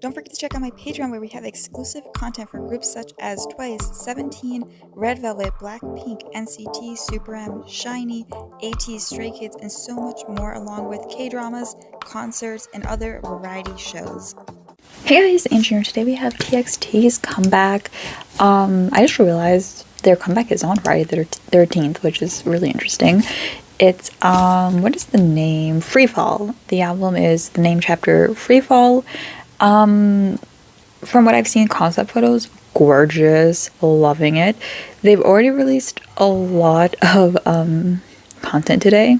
Don't forget to check out my Patreon where we have exclusive content for groups such as Twice, 17, Red Velvet, Blackpink, NCT, Super M, Shiny, AT, Stray Kids, and so much more, along with K-dramas, concerts, and other variety shows. Hey guys, Angie here. Today we have TXT's comeback. I just realized their comeback is on Friday the 13th, which is really interesting. It's, what is the name? FREEFALL. The album is the name chapter FREEFALL. From what I've seen, concept photos, gorgeous, loving it. They've already released a lot of content today,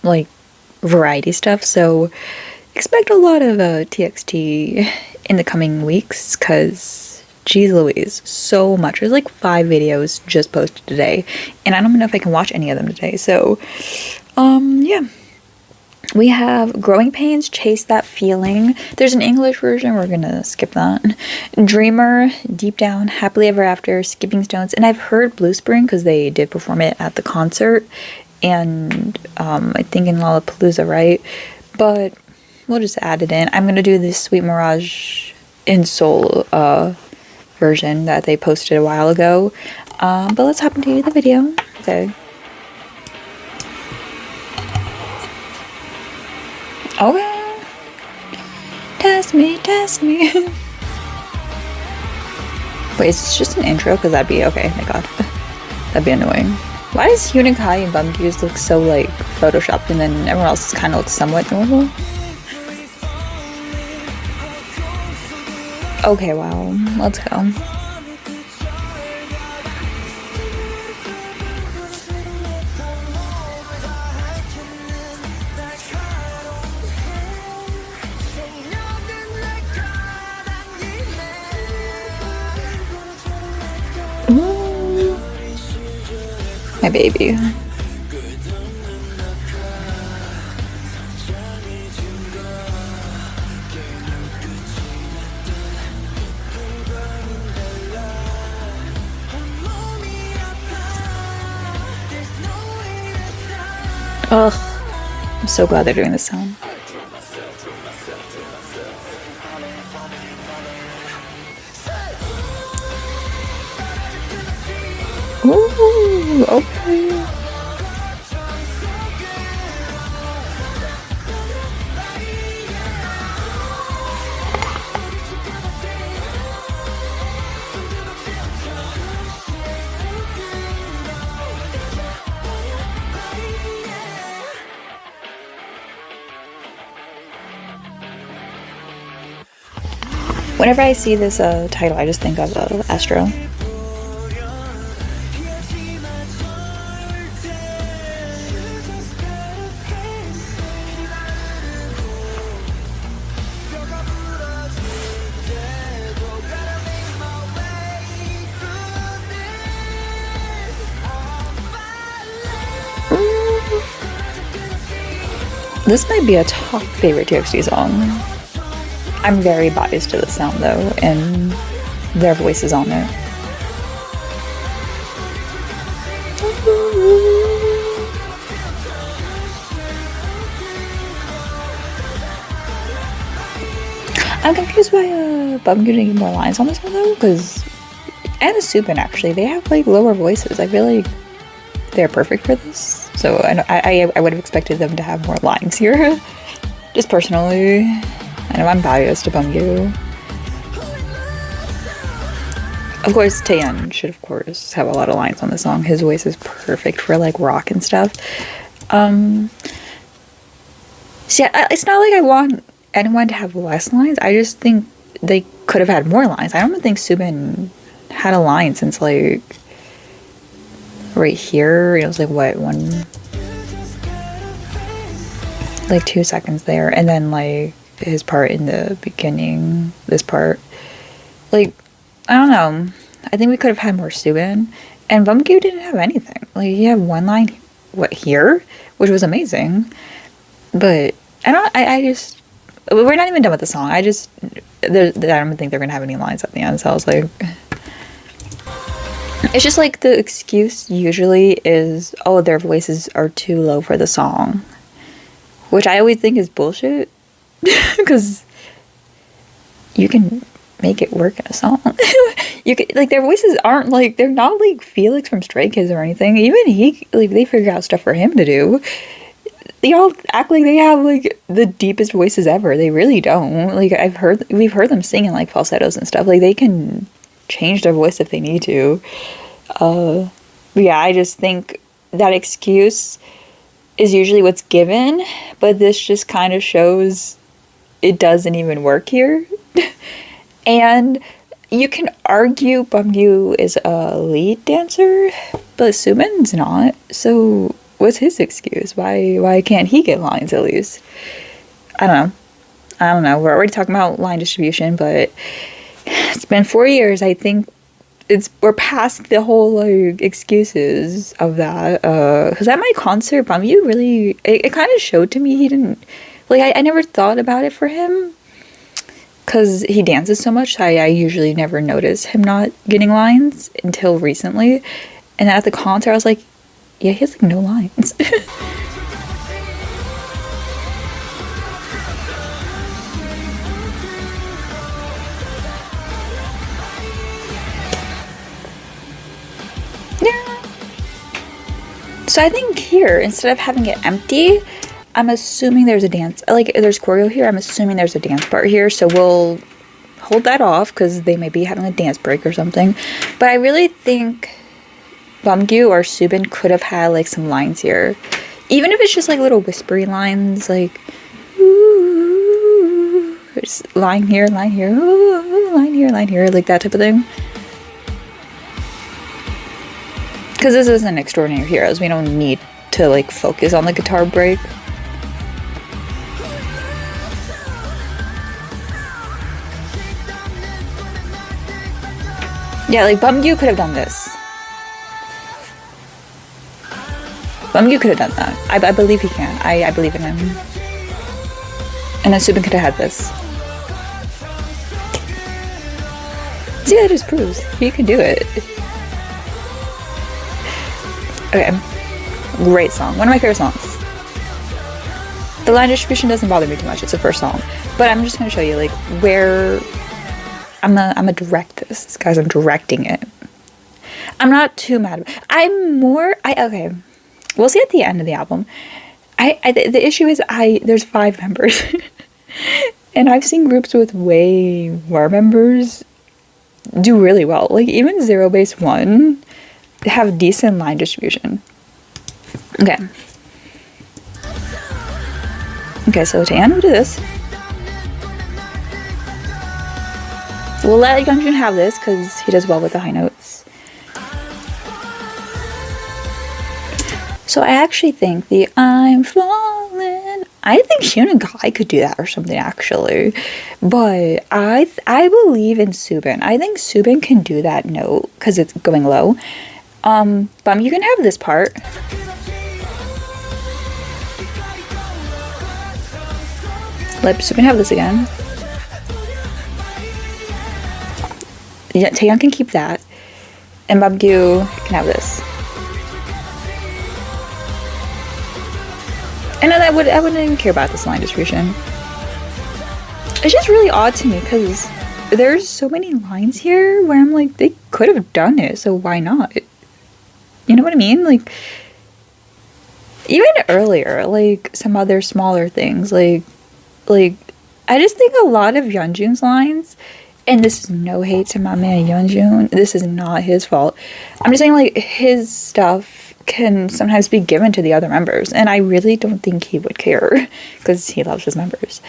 like variety stuff, so expect a lot of TXT in the coming weeks, because geez Louise, so much. There's like 5 videos just posted today, and I don't know if I can watch any of them today, so yeah. We have Growing Pains, Chase That Feeling. There's an English version, we're gonna skip that. Dreamer, Deep Down, Happily Ever After, Skipping Stones, and I've heard Blue Spring because they did perform it at the concert, and I think in Lollapalooza, right? But we'll just add it in. I'm gonna do this Sweet Mirage in Seoul version that they posted a while ago, but let's hop into the video. Okay. Okay. Test me, test me. Wait, is this just an intro? Because that'd be okay. My god. That'd be annoying. Why does Hyun Kai and Bumkyu's look so like photoshopped and then everyone else kind of looks somewhat normal? Okay, wow. Let's go. My baby. Ugh. I'm so glad they're doing this sound. Ooh, okay. Whenever I see this title, I just think of Astro. This might be a top favorite TXT song. I'm very biased to the sound though, and their voices on it. I'm confused why Bum didn't get more lines on this one though, because and the Subin actually, they have like lower voices. I feel like they're perfect for this. So I would have expected them to have more lines here. Just personally. I know I'm biased to Bumgyu. Of course, Taeyeon should of course have a lot of lines on the song. His voice is perfect for like rock and stuff. So yeah, it's not like I want anyone to have less lines. I just think they could have had more lines. I don't think Subin had a line since like right here. It was like what, like 2 seconds there, and then like his part in the beginning, this part, like I don't know, I think we could have had more Subin, and Bumgyu didn't have anything. Like he had one line, what, here, which was amazing, but I just, we're not even done with the song. I don't think they're gonna have any lines at the end, so I was like, it's just like the excuse usually is, oh, their voices are too low for the song, which I always think is bullshit. Because you can make it work in a song. You could, like, their voices aren't like, they're not like Felix from Stray Kids or anything. Even he, like, they figure out stuff for him to do. They all act like they have like the deepest voices ever. They really don't. Like, we've heard them sing in like falsettos and stuff. Like, they can change their voice if they need to. But yeah, I just think that excuse is usually what's given, but this just kind of shows it doesn't even work here. And you can argue Bumgyu is a lead dancer, but Subin's not. So what's his excuse? Why can't he get lines at least? I don't know. We're already talking about line distribution, but it's been 4 years. I think we're past the whole like excuses of that. Because at my concert, Bumgyu really, it kind of showed to me he didn't, like, I never thought about it for him. Because he dances so much, I usually never notice him not getting lines until recently. And at the concert, I was like, yeah, he has like no lines. Yeah. So I think here, instead of having it empty, I'm assuming there's a dance, like there's choreo here, I'm assuming there's a dance part here, so we'll hold that off because they may be having a dance break or something. But I really think Bumgyu or Subin could have had like some lines here. Even if it's just like little whispery lines, like ooh, just line here, ooh, line here, like that type of thing. Because this isn't Extraordinary Heroes, we don't need to like focus on the guitar break. Yeah, like, Bumgyu could have done this. Bumgyu could have done that. I believe he can. I believe in him. And then Subin could have had this. See, that just proves he can do it. Okay. Great song. One of my favorite songs. The line distribution doesn't bother me too much. It's the first song. But I'm just going to show you, like, where... I'm gonna direct this, guys. I'm directing it. I'm not too mad. Okay. We'll see at the end of the album. The issue is there's 5 members, and I've seen groups with way more members do really well. Like even Zero Base 1 have decent line distribution. Okay. Okay, so Taehyun will do this. We'll let Yeonjun have this because he does well with the high notes. So I actually think the I'm falling, I think Hyun Guy could do that or something actually. But I believe in Subin. I think Subin can do that note because it's going low. You can have this part. Let Subin have this again. Yeah, Taehyun can keep that, and Bumgyu can have this. And then I wouldn't even care about this line distribution. It's just really odd to me because there's so many lines here where I'm like, they could have done it, so why not? You know what I mean? Like, even earlier, like some other smaller things, like I just think a lot of Yeonjun's lines. And this is no hate to my man Yeonjun. This is not his fault. I'm just saying, like, his stuff can sometimes be given to the other members. And I really don't think he would care. Because he loves his members.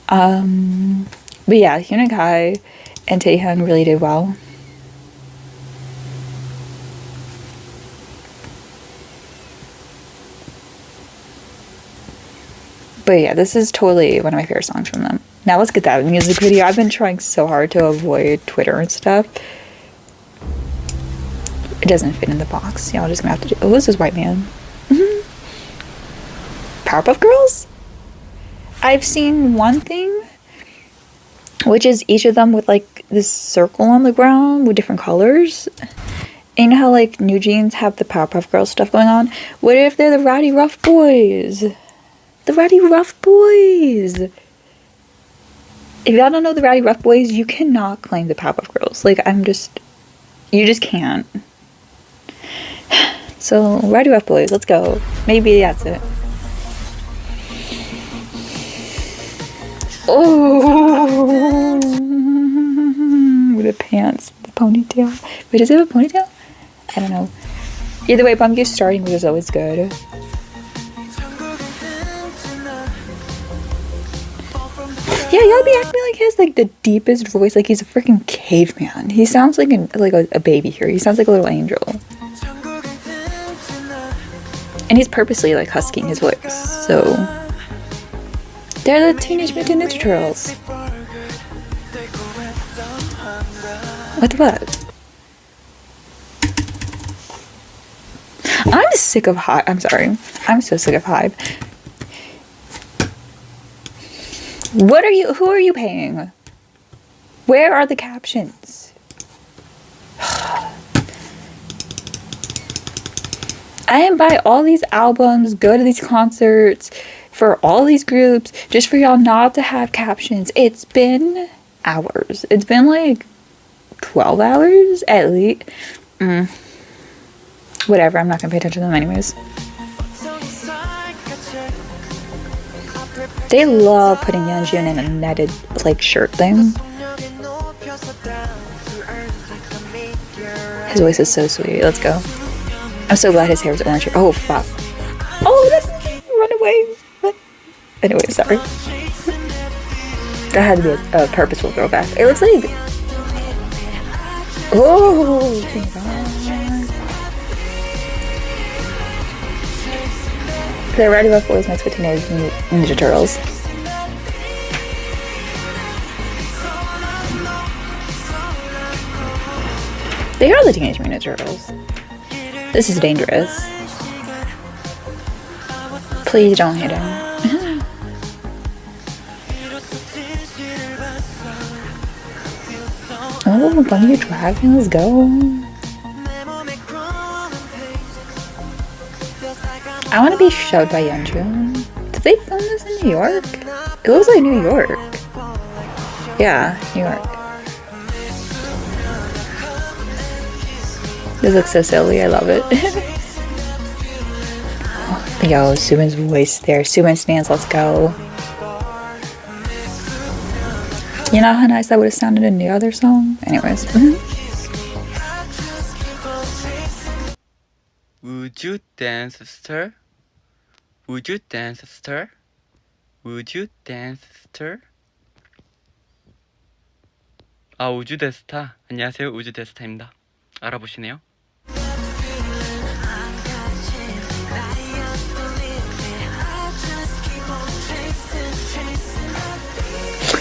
But yeah, Hyun and Kai and Taehyun really did well. But yeah, this is totally one of my favorite songs from them. Now let's get that music video. I've been trying so hard to avoid Twitter and stuff. It doesn't fit in the box. Y'all just gonna have to do... Oh, this is White Man. Powerpuff Girls? I've seen one thing, which is each of them with like this circle on the ground with different colors. And you know how like New Jeans have the Powerpuff Girls stuff going on? What if they're the Rowdy Rough Boys? The Rowdy Rough Boys! If y'all don't know the Rowdy Rough Boys, you cannot claim the Powerpuff Girls. Like, you just can't. So, Rowdy Rough Boys, let's go. Maybe that's it. Oh, with the pants, the ponytail. Wait, does it have a ponytail? I don't know. Either way, Pumpkin starting was always good. Yeah, y'all be acting like he has like the deepest voice, like he's a freaking caveman. He sounds like a baby here. He sounds like a little angel. And he's purposely like husking his voice. So they're the Teenage Mutant Ninja Turtles. What the fuck? I'm sick of Hype. I'm sorry. I'm so sick of Hype. Who are you paying? Where are the captions? I am buy all these albums, go to these concerts for all these groups just for y'all not to have captions. It's been hours. It's been like 12 hours at least. Whatever, I'm not gonna pay attention to them anyways. They love putting Yeonjun in a netted like shirt thing. His voice is so sweet. Let's go. I'm so glad his hair is orange here. Oh fuck. Oh, that's run away. What? Anyway, sorry. That had to be a purposeful throwback. It looks like. Oh, thank God. The Rowdy Rough Boys mixed with Teenage Ninja Turtles. They are the Teenage Mutant Ninja Turtles. This is dangerous. Please don't hit him. Oh, Bunny Dragon, let's go. I want to be shoved by Yeonjun. Did they film this in New York? It looks like New York. Yeah, New York. This looks so silly. I love it. Yo, Subin's voice there. Subin stands. Let's go. You know how nice that would have sounded in the other song? Anyways. Would you dance, sister? Would you dance, sister? Would you dance, sister? 아, 우주대스타. 안녕하세요, 우주대스타입니다. 알아보시네요.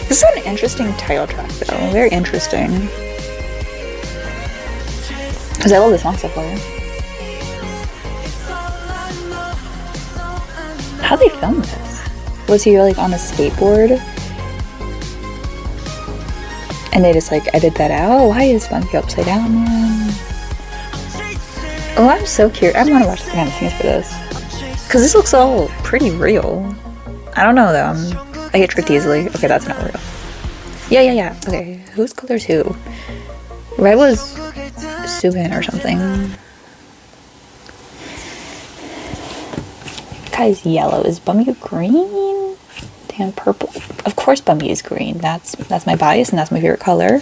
This is an interesting title track, though. Very interesting. Because I love the song so far. How'd they film this? Was he like on a skateboard? And they just like edit that out? Why is Funky upside down, man? Oh, I'm so curious. I want to watch the behind the scenes for this. Because this looks all pretty real. I don't know though. I get tricked easily. Okay, that's not real. Yeah. Okay, whose color's who? Red was Subin or something. Guy's yellow. Is Bummy green? Damn, purple. Of course Bummy is green. That's my bias and that's my favorite color.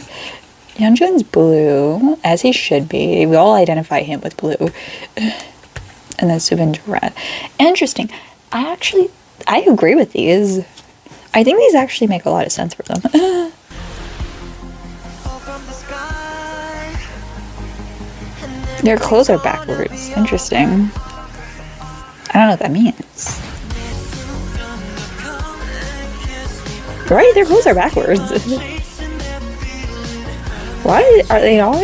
Yeonjun's blue, as he should be. We all identify him with blue. And then Subin's red. Interesting. I agree with these. I think these actually make a lot of sense for them. Their clothes are backwards. Interesting. I don't know what that means. Right? Their clothes are backwards. Why are they not?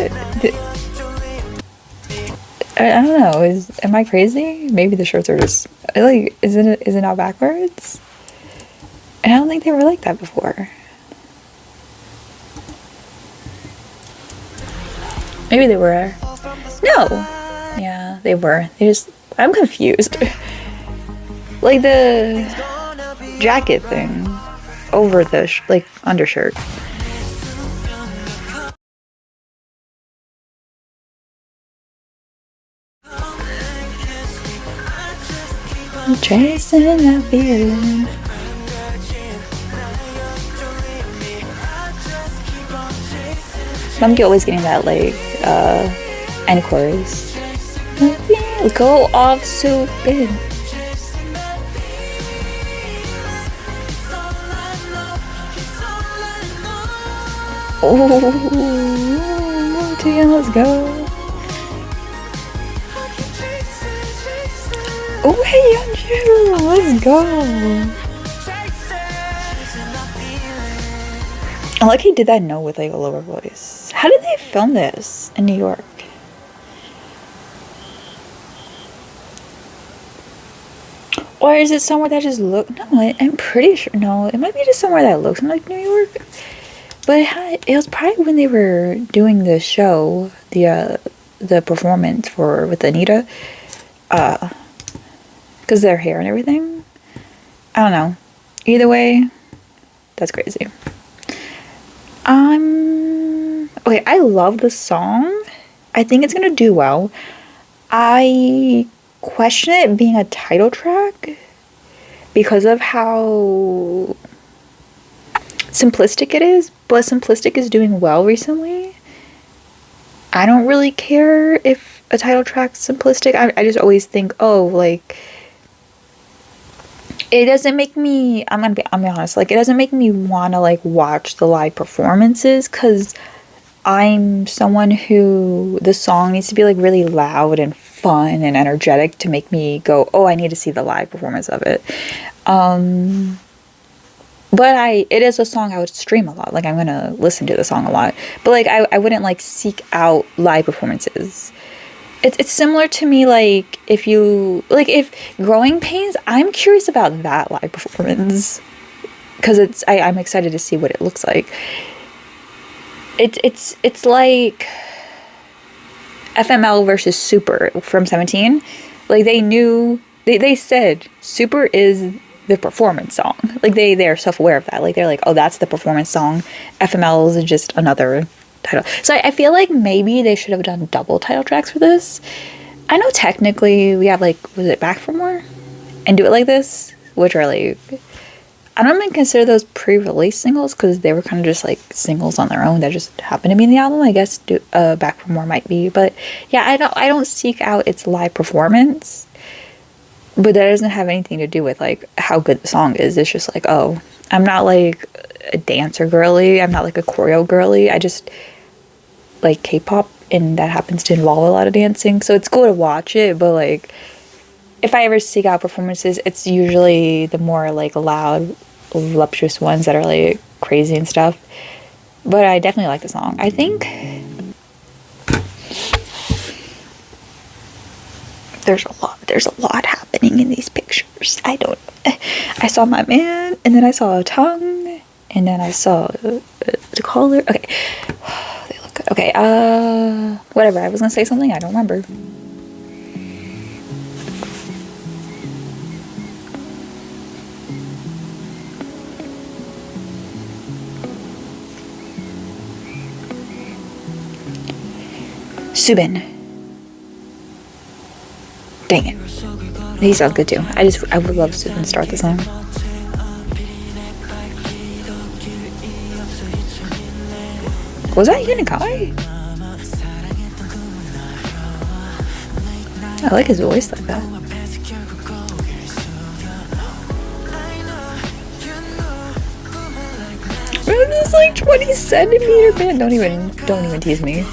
I don't know. Am I crazy? Maybe the shirts are just like. Is it not backwards? I don't think they were like that before. Maybe they were. No. Yeah, they were. I'm confused. Like the jacket thing. over the like undershirt. Chasing that feeling. I'm always getting that like end chorus. Go off so big. Oh, Tia, let's go. Oh, hey, Anju, let's go. I like he did that note with like a lower voice. How did they film this in New York? Or is it somewhere that just look? No, I'm pretty sure. No, it might be just somewhere that looks like New York. But it was probably when they were doing the show, the performance with Anita, because their hair and everything. I don't know. Either way, that's crazy. Okay, I love the song. I think it's gonna do well. I question it being a title track because of how simplistic it is, but simplistic is doing well recently. I don't really care if a title track's simplistic. I just always think, oh, like, it doesn't make me, I'm gonna be honest, like, it doesn't make me want to, like, watch the live performances, because I'm someone who, the song needs to be, like, really loud and fun and energetic to make me go, oh, I need to see the live performance of it. But it is a song I would stream a lot. Like, I'm gonna listen to the song a lot. But, like, I wouldn't, like, seek out live performances. It's similar to me, like, if Growing Pains, I'm curious about that live performance. Because I'm excited to see what it looks like. It's like FML versus Super from 17. Like, they said Super is the performance song. Like, they're self-aware of that. Like, they're like, oh, that's the performance song. FML is just another title. So I feel like maybe they should have done double title tracks for this. I know technically we have, like, was it Back for More? And Do It Like This? Which are, like, I don't even consider those pre-release singles, because they were kind of just, like, singles on their own that just happened to be in the album. I guess Back for More might be. But yeah, I don't seek out its live performance. But that doesn't have anything to do with, like, how good the song is. It's just like, oh, I'm not, like, a dancer girly. I'm not, like, a choreo girly. I just like K-pop, and that happens to involve a lot of dancing. So it's cool to watch it, but, like, if I ever seek out performances, it's usually the more, like, loud, voluptuous ones that are, like, crazy and stuff. But I definitely like the song. I think there's a lot happening in these pictures. I saw my man, and then I saw a tongue, and then I saw the collar. Okay. They look good. Okay, whatever. I was gonna say something, I don't remember. Subin. Dang it. He sounds good too. I would love Subin to start the song. Was that Unikai? I like his voice like that. Bro, this like 20cm band. Don't even tease me.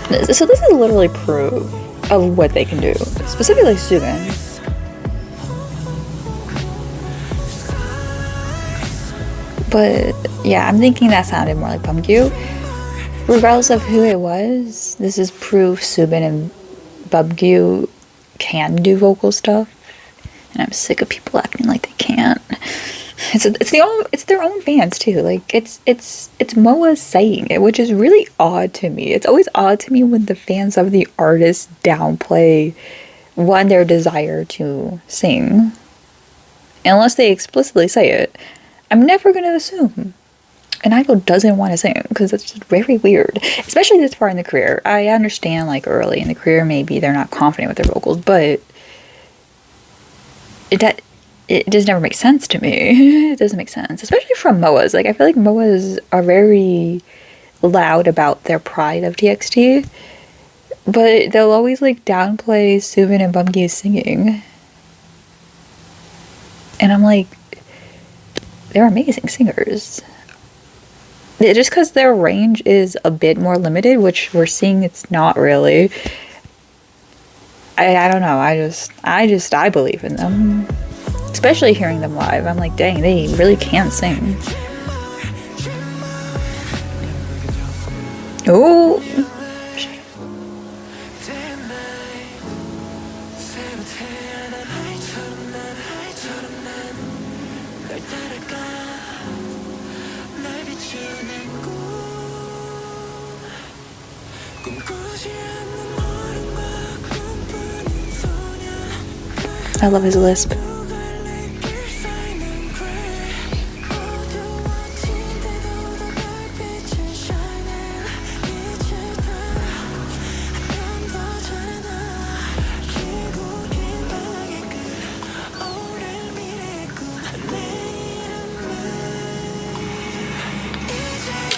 So this is literally proof of what they can do, specifically Subin. But yeah, I'm thinking that sounded more like Bumgyu. Regardless of who it was, this is proof Subin and Bumgyu can do vocal stuff, and I'm sick of people acting like they can't. It's their own fans too. Like it's Moa saying it, which is really odd to me. It's always odd to me when the fans of the artist downplay their desire to sing, unless they explicitly say it. I'm never gonna assume an idol doesn't want to sing because it's just very weird, especially this far in the career. I understand like early in the career maybe they're not confident with their vocals, but it just never makes sense to me. It doesn't make sense, especially from Moas. Like I feel like Moas are very loud about their pride of TXT, but they'll always like downplay Subin and Bumgyu singing, and I'm like, they're amazing singers. Just because their range is a bit more limited, which we're seeing it's not really. I don't know. I believe in them. Especially hearing them live. I'm like, dang, they really can sing. Oh. I love his lisp.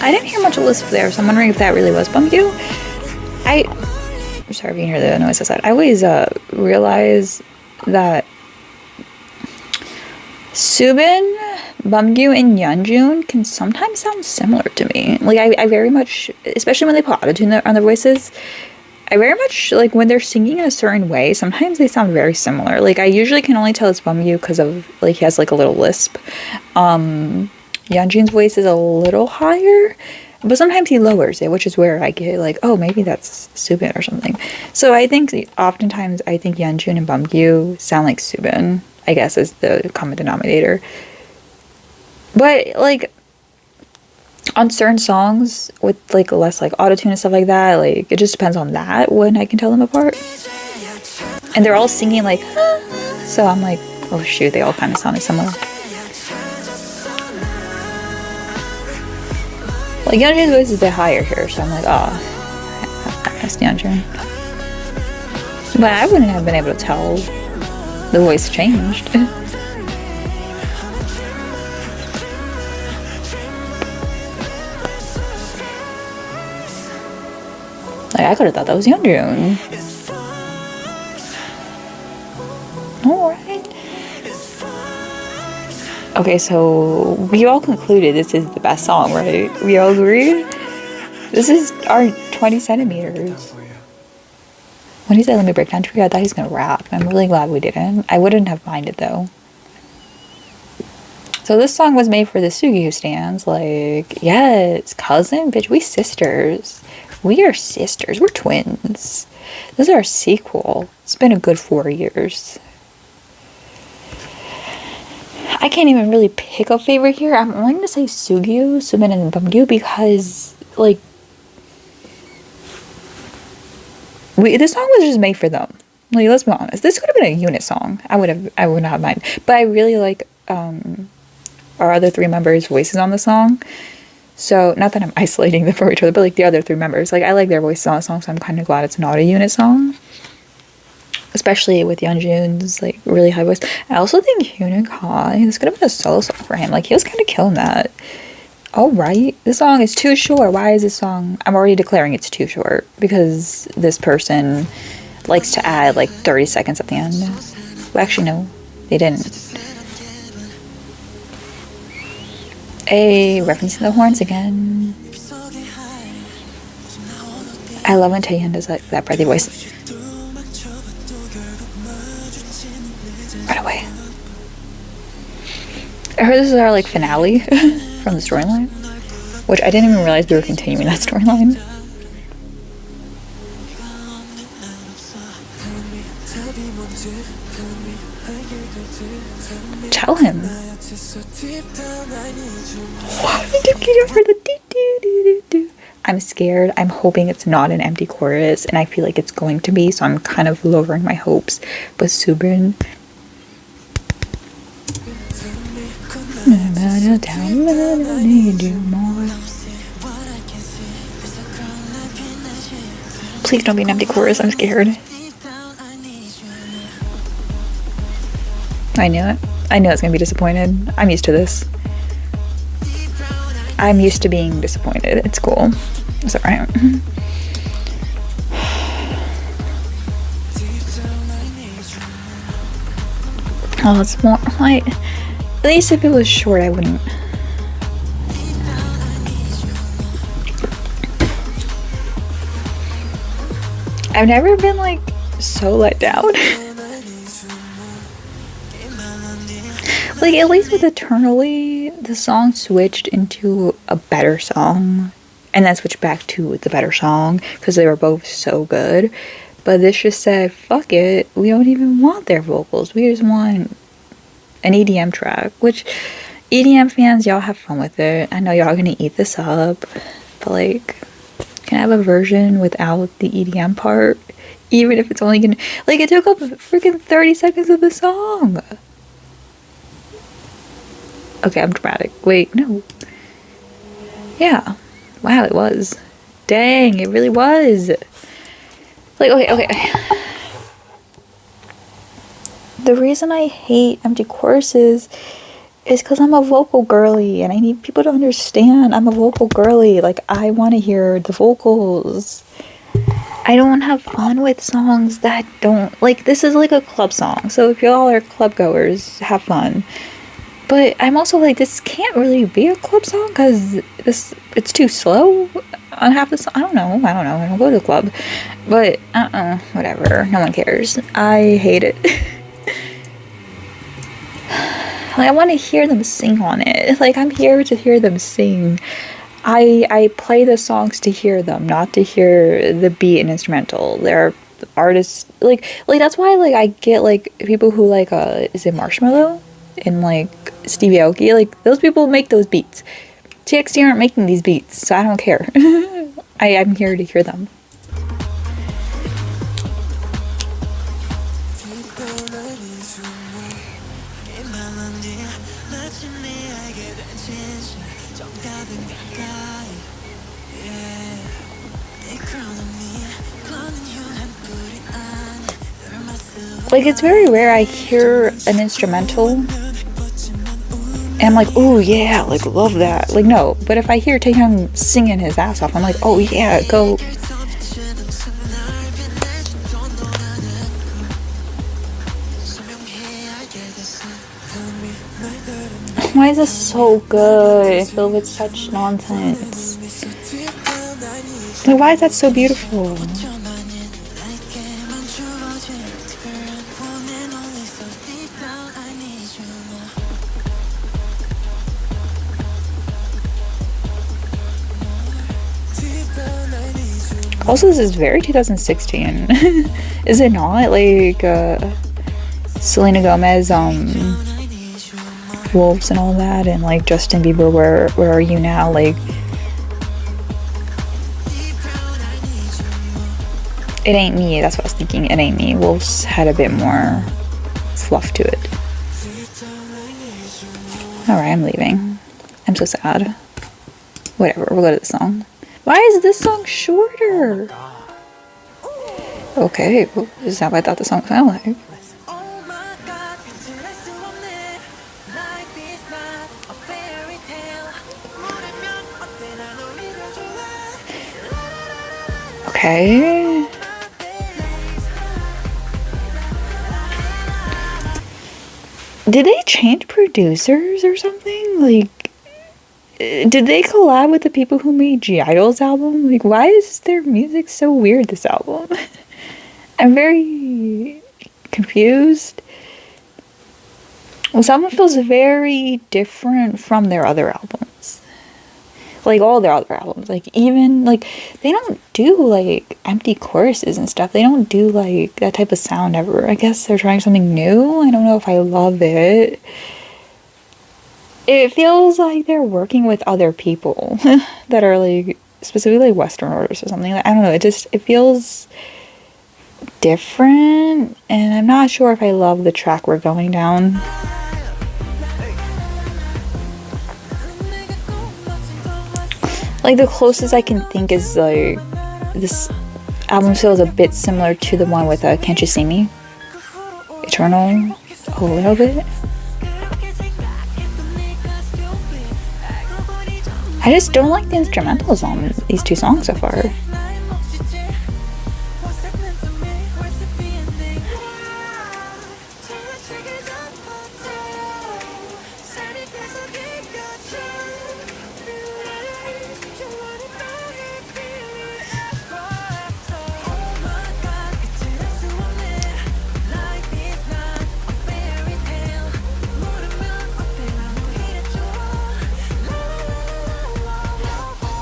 I didn't hear much of lisp there, so I'm wondering if that really was Bumgyu. I'm sorry if you can hear the noise outside. I always realize that Subin, Bumgyu, and Yeonjun can sometimes sound similar to me. Like I very much, especially when they put autotune on their voices, I very much like when they're singing in a certain way. Sometimes they sound very similar. Like I usually can only tell it's Bumgyu because of like he has like a little lisp. Yeonjun's voice is a little higher, but sometimes he lowers it, which is where I get like, oh, maybe that's Subin or something. So I think oftentimes Yeonjun and Bumgyu sound like Subin, I guess, is the common denominator. But like on certain songs with like less like autotune and stuff like that, like it just depends on that when I can tell them apart. And they're all singing like, so I'm like, oh shoot, they all kind of sound similar. Like Yeonjun's voice is a bit higher here, so I'm like, oh, that's Yeonjun. But I wouldn't have been able to tell the voice changed. Like I could have thought that was Yeonjun. Alright. Okay, so we all concluded this is the best song, right? We all agree? This is our 20 centimeters. When he said let me break down to you, I thought he was gonna rap. I'm really glad we didn't. I wouldn't have minded though. So this song was made for the Sugi stands. Like, yes, cousin, bitch, we sisters. We are sisters. We're twins. This is our sequel. It's been a good 4 years. I can't even really pick a favorite here. I'm only going to say Sugyu, Subin, and Bumgyu because, like, this song was just made for them. Like, let's be honest. This could have been a unit song. I would not have minded. But I really like our other 3 members' voices on the song. So, not that I'm isolating them from each other, but like the other 3 members. Like, I like their voices on the song, so I'm kind of glad it's not a unit song. Especially with Yeonjun's like really high voice. I also think Hyunwook Han, this could have been a solo song for him. Like he was kind of killing that. Alright, this song is too short. Why is this song? I'm already declaring it's too short because this person likes to add like 30 seconds at the end. Well, actually, no, they didn't. Referencing the horns again. I love when Taehyun does that breathy voice. Right away. I heard this is our like finale from the storyline, which I didn't even realize we were continuing that storyline. Tell him. I'm scared. I'm hoping it's not an empty chorus, and I feel like it's going to be, so I'm kind of lowering my hopes. But Subin. Please don't be an empty chorus. I'm scared. I knew it. I knew I was going to be disappointed. I'm used to this. I'm used to being disappointed. It's cool. It's alright. Oh, it's more like, at least if it was short, I wouldn't. I've never been like so let down. Like, at least with Eternally, the song switched into a better song, and then switched back to the better song, because they were both so good. But this just said, fuck it, we don't even want their vocals, we just want an EDM track, which, EDM fans, y'all have fun with it. I know y'all are gonna eat this up, but like, can I have a version without the EDM part? Even if it's only gonna, like, it took up freaking 30 seconds of the song. Okay, I'm dramatic. Wait, no. Yeah. Wow, it was. Dang, it really was. Like, okay. The reason I hate empty choruses is because I'm a vocal girly, and I need people to understand I'm a vocal girly. Like, I want to hear the vocals. I don't have fun with songs that don't, like, this is like a club song, so if y'all are club goers, have fun. But I'm also like, this can't really be a club song because it's too slow on half the song. I don't know. I don't go to the club. But, whatever. No one cares. I hate it. Like, I want to hear them sing on it. Like, I'm here to hear them sing. I play the songs to hear them, not to hear the beat and instrumental. There are artists, like that's why, like, I get, like, people who, like, is it Marshmello? And like Stevie Aoki, like, those people make those beats. TXT aren't making these beats, so I don't care. I'm here to hear them. Like, it's very rare I hear an instrumental and I'm like, oh yeah, like, love that. Like, no, but if I hear Taehyung singing his ass off, I'm like, oh yeah, go. Why is this so good filled with such nonsense? Like, why is that so beautiful? Also, this is very 2016. Is it not? Like, Selena Gomez, Wolves and all that, and like Justin Bieber, where are you now? Like, It Ain't Me, that's what I was thinking. It Ain't Me. Wolves had a bit more fluff to it. Alright, I'm leaving. I'm so sad. Whatever, we'll go to the song. Why is this song shorter? Okay, well, is that what I thought the song sounded like? Okay. Did they change producers or something? Like, did they collab with the people who made G Idol's album? Like, why is their music so weird, this album? I'm very confused. This album feels very different from their other albums. Like, all their other albums. Like, even, like, they don't do, like, empty choruses and stuff. They don't do, like, that type of sound ever. I guess they're trying something new. I don't know if I love it. It feels like they're working with other people that are, like, specifically Western artists or something. I don't know. It feels different. And I'm not sure if I love the track we're going down. Like, the closest I can think is, like, this album feels a bit similar to the one with Can't You See Me? Eternal, a little bit. I just don't like the instrumentals on these two songs so far.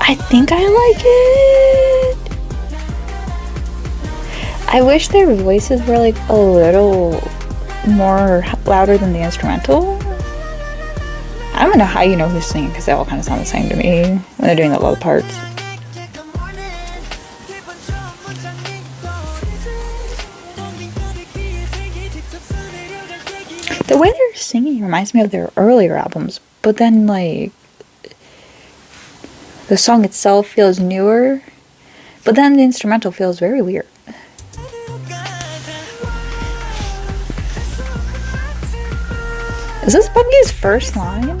I think I like it. I wish their voices were like a little more louder than the instrumental. I don't know how you know who's singing because they all kind of sound the same to me when they're doing the low parts. The way they're singing reminds me of their earlier albums, but then like the song itself feels newer, but then the instrumental feels very weird. Is this Bungy's first line?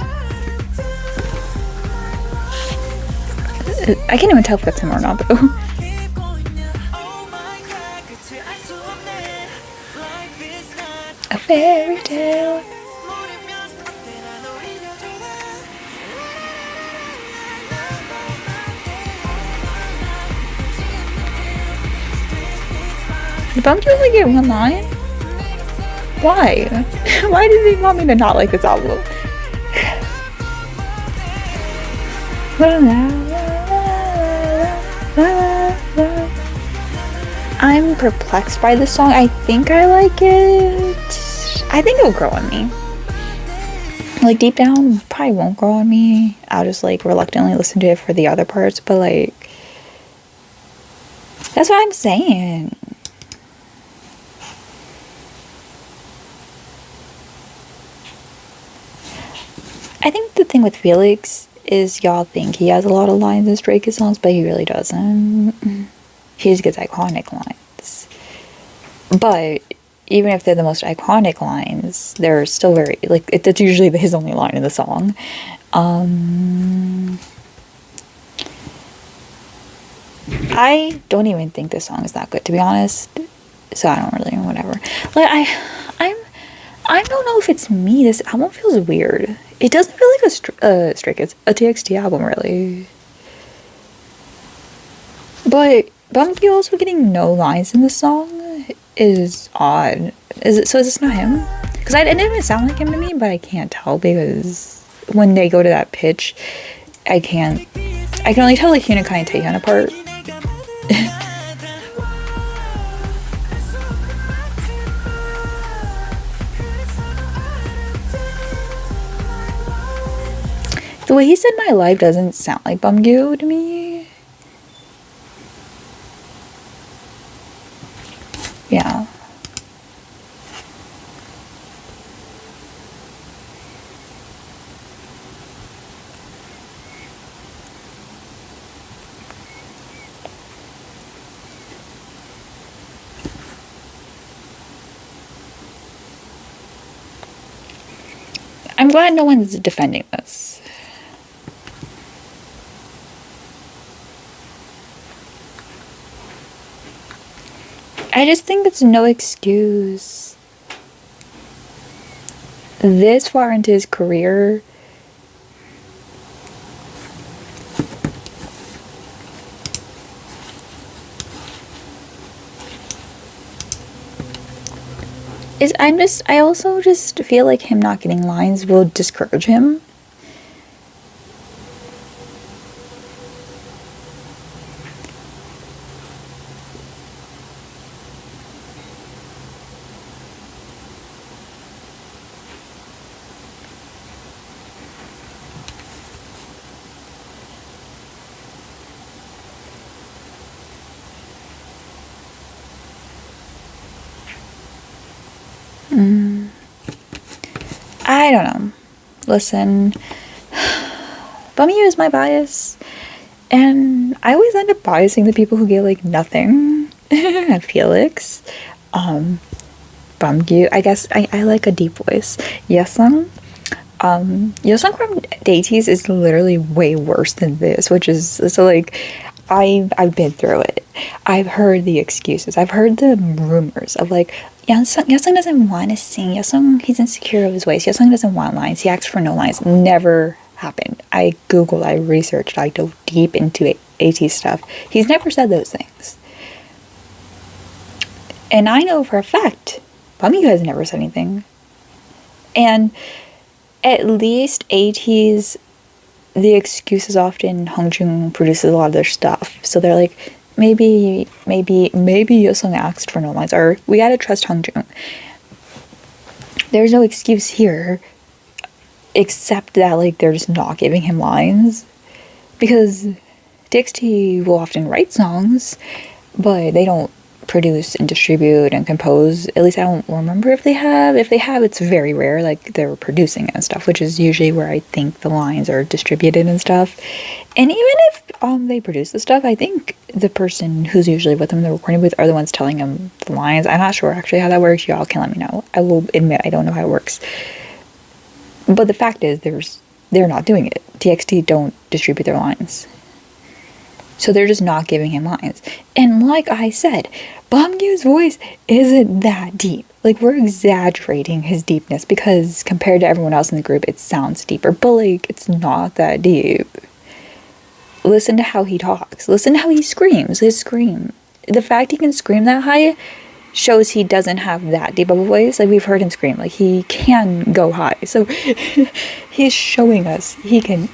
I can't even tell if that's him or not, though. A fairy tale. Did Bungy only get one line? Why? Why did they want me to not like this album? I'm perplexed by this song. I think I like it. I think it'll grow on me. Like, deep down, probably won't grow on me. I'll just, like, reluctantly listen to it for the other parts. But, like, that's what I'm saying. I think the thing with Felix is y'all think he has a lot of lines in Stray Kids songs, but he really doesn't. He just gets iconic lines. But even if they're the most iconic lines, they're still very, like, it's usually his only line in the song. I don't even think this song is that good, to be honest. So I don't really, whatever. Like, I don't know if it's me. This album feels weird. It doesn't feel like a Stray Kids, a TXT album, really. But Bungy also getting no lines in the song is odd. Is this not him? Because it didn't even sound like him to me, but I can't tell because when they go to that pitch, I can only tell like Hyuna and Taehyun apart. The way he said "my life" doesn't sound like Bumgyu to me. Yeah. I'm glad no one's defending this. I just think it's no excuse this far into his career I also just feel like him not getting lines will discourage him. I don't know. Listen, Bumyu is my bias, and I always end up biasing the people who get like nothing. And Felix, Bumyu. I guess I like a deep voice. Yesung. Yesung from Deities is literally way worse than this, which is so like I've been through it. I've heard the excuses. I've heard the rumors of like Yesung doesn't want to sing. Yesung, he's insecure of his voice. Yesung doesn't want lines. He asks for no lines. Never happened. I googled, I researched, I dove deep into AT stuff. He's never said those things. And I know for a fact, Bummy has never said anything. And at least AT's, the excuse is often Hongjoong produces a lot of their stuff. So they're like, maybe Yosung asked for no lines, or we gotta trust Hongjoong. There's no excuse here, except that like they're just not giving him lines. Because TXT will often write songs, but they don't produce and distribute and compose. At least I don't remember if they have. If they have, it's very rare. Like they're producing it and stuff, which is usually where I think the lines are distributed and stuff. And even if they produce the stuff, I think the person who's usually with them in the recording booth are the ones telling them the lines. I'm not sure actually how that works. Y'all can let me know. I will admit I don't know how it works. But the fact is, they're not doing it. TXT don't distribute their lines. So they're just not giving him lines. And like I said, Bumgyu's voice isn't that deep. Like, we're exaggerating his deepness because compared to everyone else in the group, it sounds deeper. But, like, it's not that deep. Listen to how he talks. Listen to how he screams. His scream. The fact he can scream that high shows he doesn't have that deep of a voice. Like, we've heard him scream. Like, he can go high. So, he's showing us he can...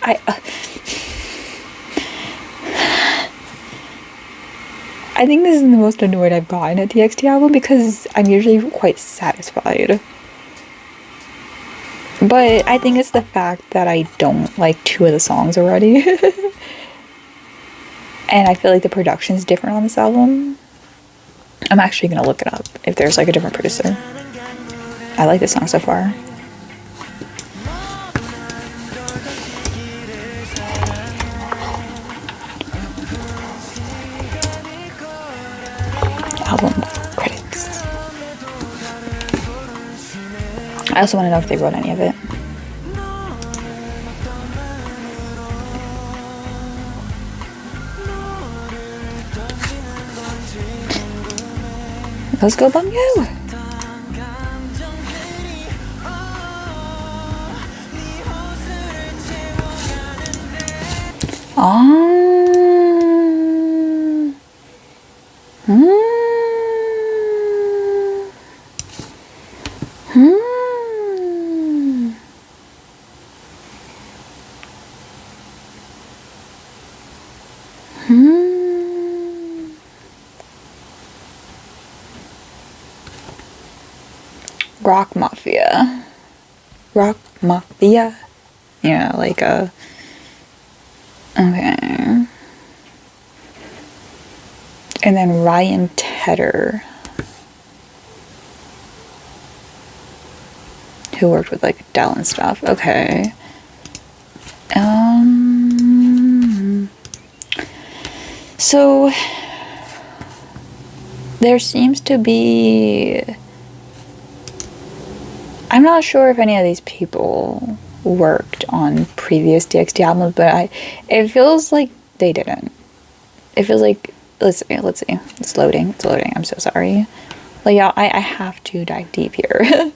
I think this is the most annoyed I've gotten at TXT album because I'm usually quite satisfied. But I think it's the fact that I don't like 2 of the songs already. And I feel like the production's different on this album. I'm actually gonna look it up if there's like a different producer. I like this song so far. Album credits. I also want to know if they wrote any of it. Let's go, Bumyu! Rock Mafia. Rock Mafia. Yeah, like a... Okay. And then Ryan Tedder, who worked with like Adele and stuff. Okay. So there seems to be... I'm not sure if any of these people worked on previous TXT albums, but it feels like they didn't. It feels like, let's see. It's loading. I'm so sorry. Like, y'all, I have to dive deep here.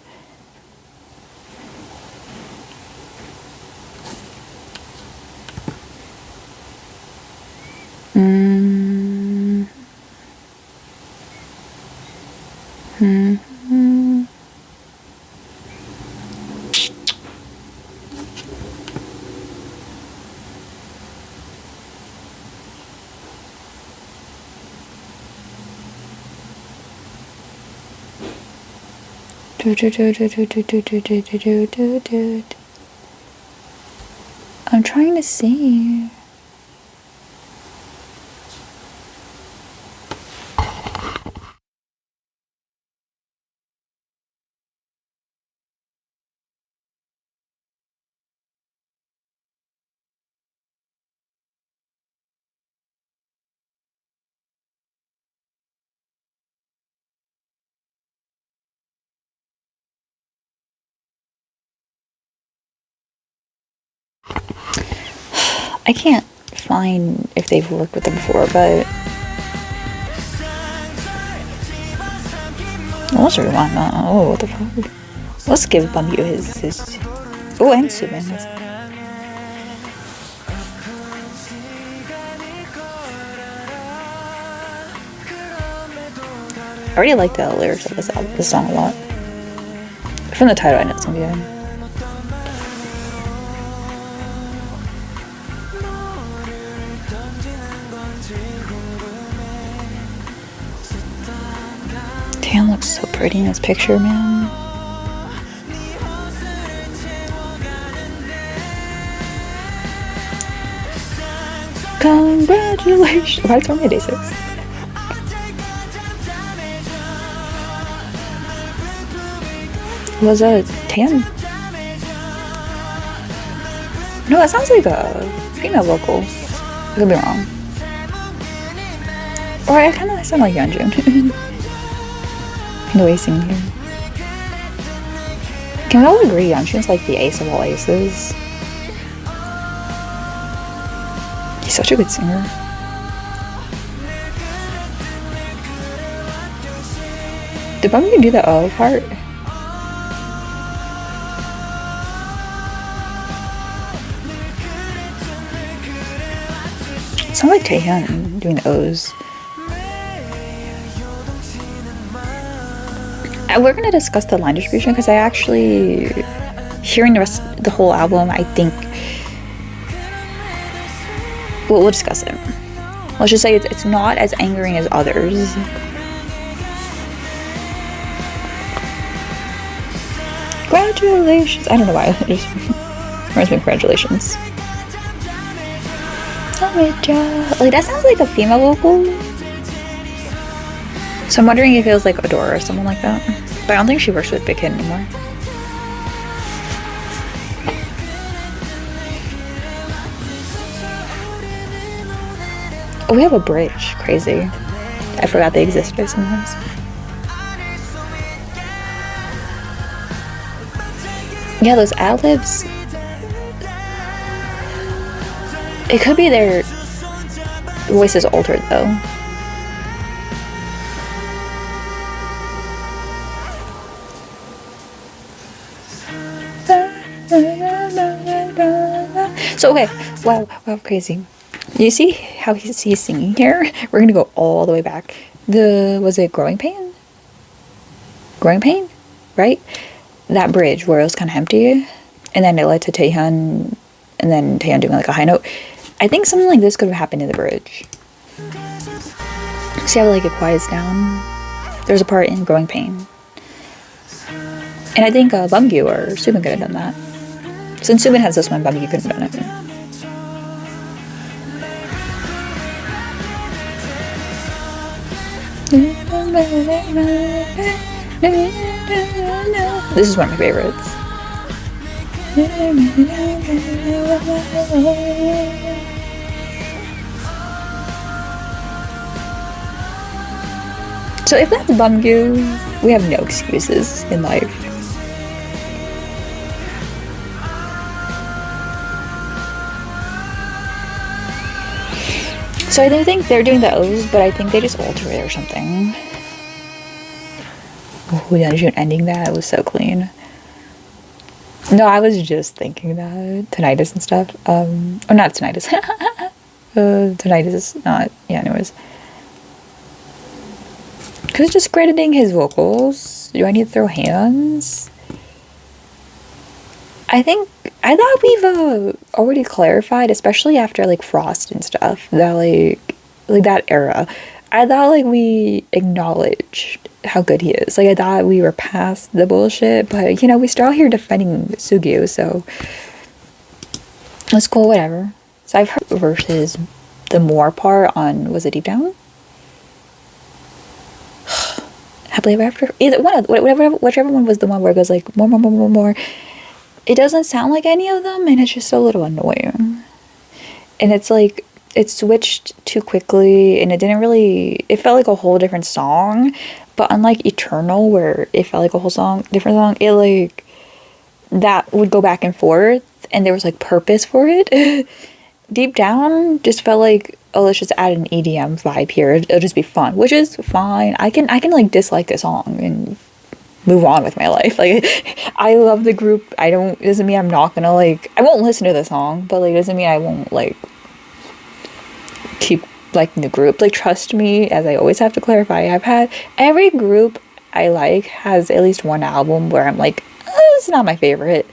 I'm trying to see. I can't find if they've worked with them before, but what's really want? Oh, what the fuck? Let's give Bumyu his. Oh, and Subin. I already like the lyrics of this song a lot. From the title, I know it's gonna be good. Tan looks so pretty in this picture, man. Congratulations! Why is it only day 6? Was a Tan? No, that sounds like a female vocal. I could be wrong. Or I kind of sound like Yeonjun. The way he's singing here. Can we all agree Yeonjun's like the ace of all aces? He's such a good singer. Did Bumyu do the O part? It sounds like Taehyun doing the O's. We're gonna discuss the line distribution because I actually, hearing the whole album, I think we'll discuss it. Let's just say it's not as angering as others. Congratulations! I don't know why. It just reminds me of congratulations. Like that sounds like a female vocal. So I'm wondering if it was like Adora or someone like that. But I don't think she works with Big Hit anymore. Oh, we have a bridge. Crazy. I forgot they existed sometimes. Yeah, those ad-libs. It could be their voices altered though. So okay, wow, crazy. You see how he's singing here? We're gonna go all the way back. Was it Growing Pain? Growing Pain, right? That bridge where it was kind of empty, and then it led to Taehyun, and then Taehyun doing like a high note. I think something like this could have happened in the bridge. See how like it quiets down? There's a part in Growing Pain. And I think Bumgyu or Subin could have done that. Since Subin has this one, Bumgyu couldn't have done it. This is one of my favorites. So if that's Bumgyu, we have no excuses in life. So I don't think they're doing the O's, but I think they just alter it or something. Oh, Yeonjun ending that was so clean. No, I was just thinking that tinnitus and stuff. Oh, not tinnitus. Tinnitus is not. Yeah, anyways. Because just crediting his vocals. Do I need to throw hands? I thought we've already clarified, especially after like Frost and stuff, that like that era. I thought like we acknowledged how good he is. Like I thought we were past the bullshit, but you know, we still out here defending Sugyu, so it's cool, whatever. So I've heard versus the more part on, was it Deep Down? Happily Ever After? Either one of whichever one was the one where it goes like more, more, more, more, more. It doesn't sound like any of them, and it's just a little annoying. And it's like it switched too quickly, and it didn't really. It felt like a whole different song, but unlike Eternal, where it felt like a whole different song, it like that would go back and forth, and there was like purpose for it. Deep Down just felt like, oh, let's just add an EDM vibe here. It'll just be fun, which is fine. I can like dislike a song and move on with my life. Like I love the group. Doesn't mean I'm not gonna like, I won't listen to the song, but like doesn't mean I won't like keep liking the group. Like trust me, as I always have to clarify, I've had every group I like has at least one album where I'm like, oh, it's not my favorite.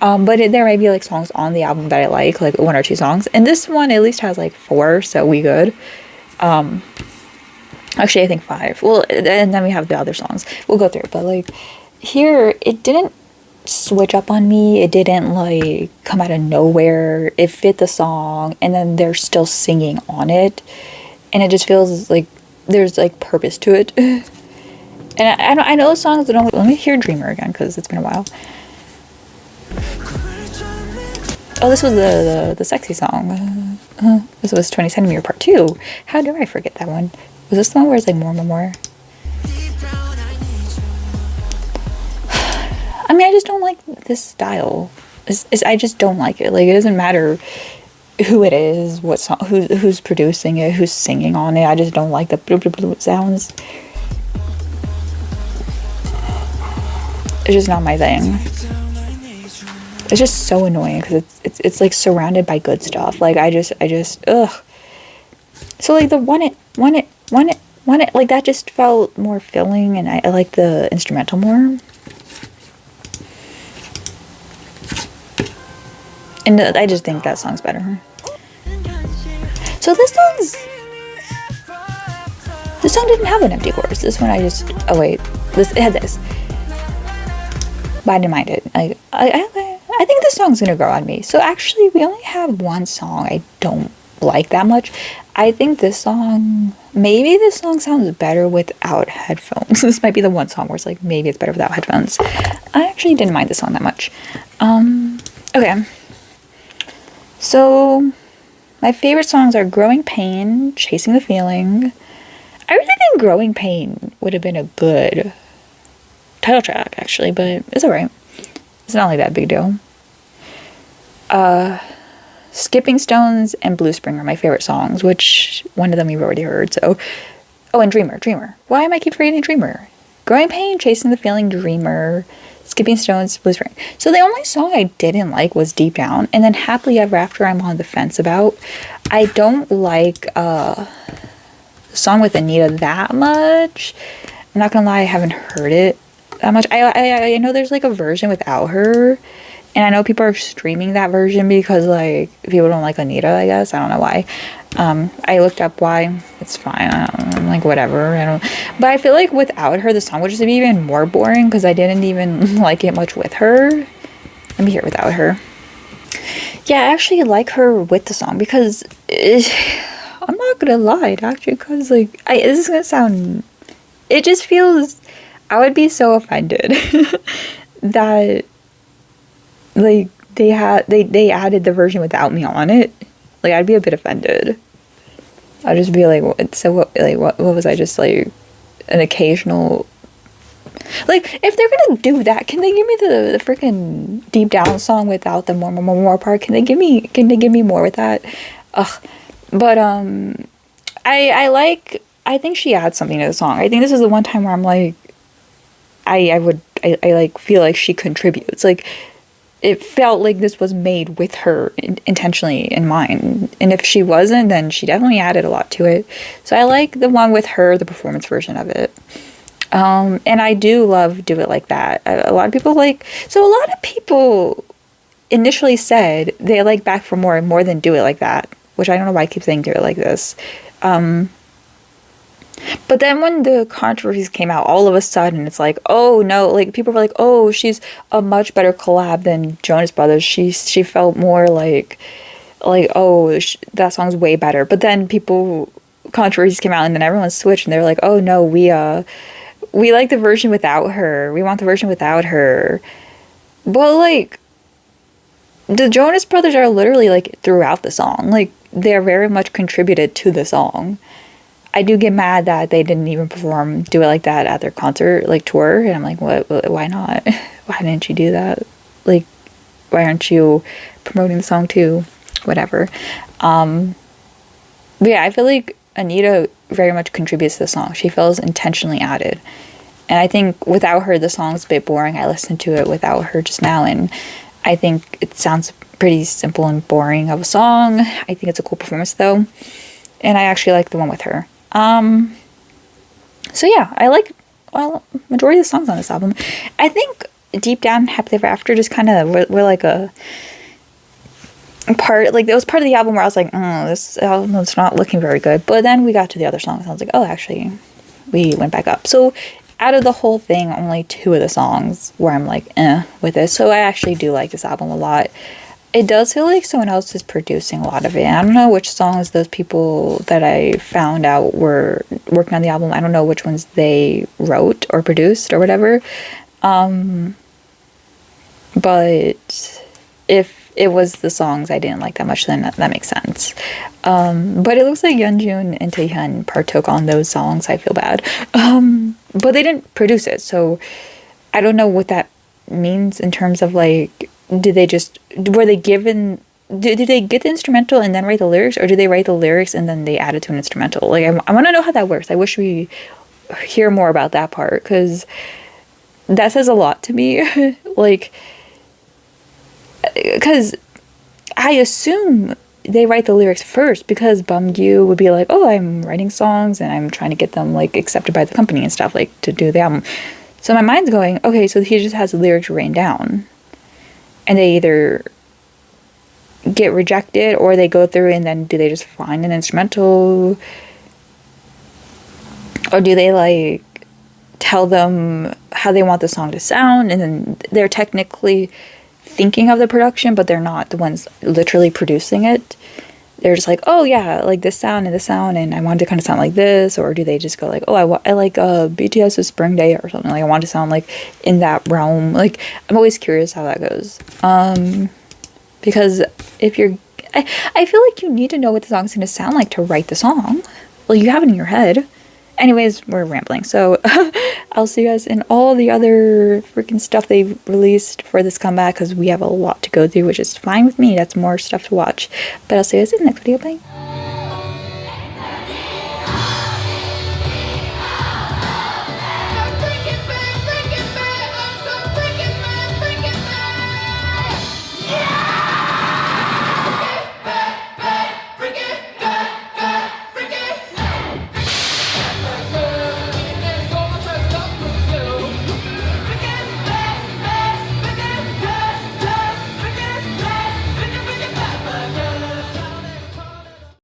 But there might be like songs on the album that I like one or two songs. And this one at least has like 4, so we good. Actually, I think 5. Well, and then we have the other songs. We'll go through it. But like here, it didn't switch up on me. It didn't like come out of nowhere. It fit the song, and then they're still singing on it, and it just feels like there's like purpose to it. And I know the songs that don't. Let me hear Dreamer again because it's been a while. Oh, this was the sexy song. This was 20 Centimeter Part 2. How do I forget that one? Was this the one where it's like more, more, more? I mean, I just don't like this style. I just don't like it. Like, it doesn't matter who it is, what song, who's producing it, who's singing on it. I just don't like the bloop, bloop, bloop sounds. It's just not my thing. It's just so annoying because it's like surrounded by good stuff. Like I just ugh. So like the want it, like that just felt more filling, and I like the instrumental more. And I just think that song's better. So this song didn't have an empty chorus. This one it had this. But I didn't mind it. I think this song's gonna grow on me. So actually, we only have one song I don't like that much. I think maybe this song sounds better without headphones. This might be the one song where it's like, maybe it's better without headphones. I actually didn't mind this song that much. Okay. So, my favorite songs are Growing Pain, Chasing the Feeling. I really think Growing Pain would have been a good title track, actually, but it's alright. It's not like that big deal. Skipping Stones and Blue Spring are my favorite songs, which one of them you've already heard, so... Oh, and Dreamer. Why am I keep forgetting Dreamer? Growing Pain, Chasing the Feeling, Dreamer, Skipping Stones, Blue Spring. So the only song I didn't like was Deep Down, and then Happily Ever After I'm on the fence about. I don't like the song with Anita that much. I'm not gonna lie, I haven't heard it that much. I know there's like a version without her, and I know people are streaming that version because like people don't like Anita, I guess. I don't know why. I looked up why. It's fine. I'm like, whatever. But I feel like without her, the song would just be even more boring because I didn't even like it much with her. Let me hear it without her. Yeah, I actually like her with the song because I'm not gonna lie, it actually, because like this is gonna sound. It just feels. I would be so offended that like they added the version without me on it. Like I'd be a bit offended. I'd just be like, what was I just like an occasional, like if they're gonna do that, can they give me the freaking Deep Down song without the more part? Can they give me more with that? Ugh. But I think she adds something to the song. I think this is the one time where I'm like I like feel like she contributes. Like it felt like this was made with her intentionally in mind. And if she wasn't, then she definitely added a lot to it. So I like the one with her, the performance version of it. And I do love Do It Like That. A lot of people initially said they like Back for More than Do It Like That, which I don't know why I keep saying Do It Like This. But then when the controversies came out, all of a sudden it's like, oh no, like people were like, oh, she's a much better collab than Jonas Brothers. She felt more like oh that song's way better. But then people controversies came out and then everyone switched and they were like, oh no, we like the version without her. We want the version without her. But like the Jonas Brothers are literally like throughout the song. Like they're very much contributed to the song. I do get mad that they didn't even do it like that at their concert, like tour. And I'm like, what? Why not? Why didn't you do that? Like, why aren't you promoting the song too? Whatever. But yeah, I feel like Anita very much contributes to the song. She feels intentionally added. And I think without her, the song's a bit boring. I listened to it without her just now, and I think it sounds pretty simple and boring of a song. I think it's a cool performance though. And I actually like the one with her. So yeah, I like, well, majority of the songs on this album. I think deep down, Happily Ever After just kind of were like a part, like it was part of the album where I was like, oh, this album's not looking very good. But then we got to the other songs and I was like, oh, actually, we went back up. So out of the whole thing, only 2 of the songs where I'm like, with it. So I actually do like this album a lot. It does feel like someone else is producing a lot of it. I don't know which songs those people that I found out were working on the album. I don't know which ones they wrote or produced or whatever. But if it was the songs I didn't like that much, then that makes sense. But it looks like Yeonjun and Taehyun partook on those songs. I feel bad. But they didn't produce it, so I don't know what that means in terms of like, were they given, did they get the instrumental and then write the lyrics, or did they write the lyrics and then they added to an instrumental? Like, I want to know how that works. I wish we hear more about that part, because that says a lot to me. Like, because I assume they write the lyrics first, because Bumgyu would be like, oh, I'm writing songs and I'm trying to get them like accepted by the company and stuff, like to do the album. So my mind's going, okay, so he just has the lyrics written down and they either get rejected or they go through and then do they just find an instrumental, or do they like tell them how they want the song to sound and then they're technically thinking of the production, but they're not the ones literally producing it. They're just like, oh yeah, like this sound and I want it to kind of sound like this. Or do they just go like, oh, I like BTS's Spring Day or something, like I want to sound like in that realm. Like, I'm always curious how that goes, because if you're, I feel like you need to know what the song's going to sound like to write the song. Well, you have it in your head. Anyways, we're rambling. So I'll see you guys in all the other freaking stuff they've released for this comeback, because we have a lot to go through, which is fine with me. That's more stuff to watch. But I'll see you guys in the next video. Bye.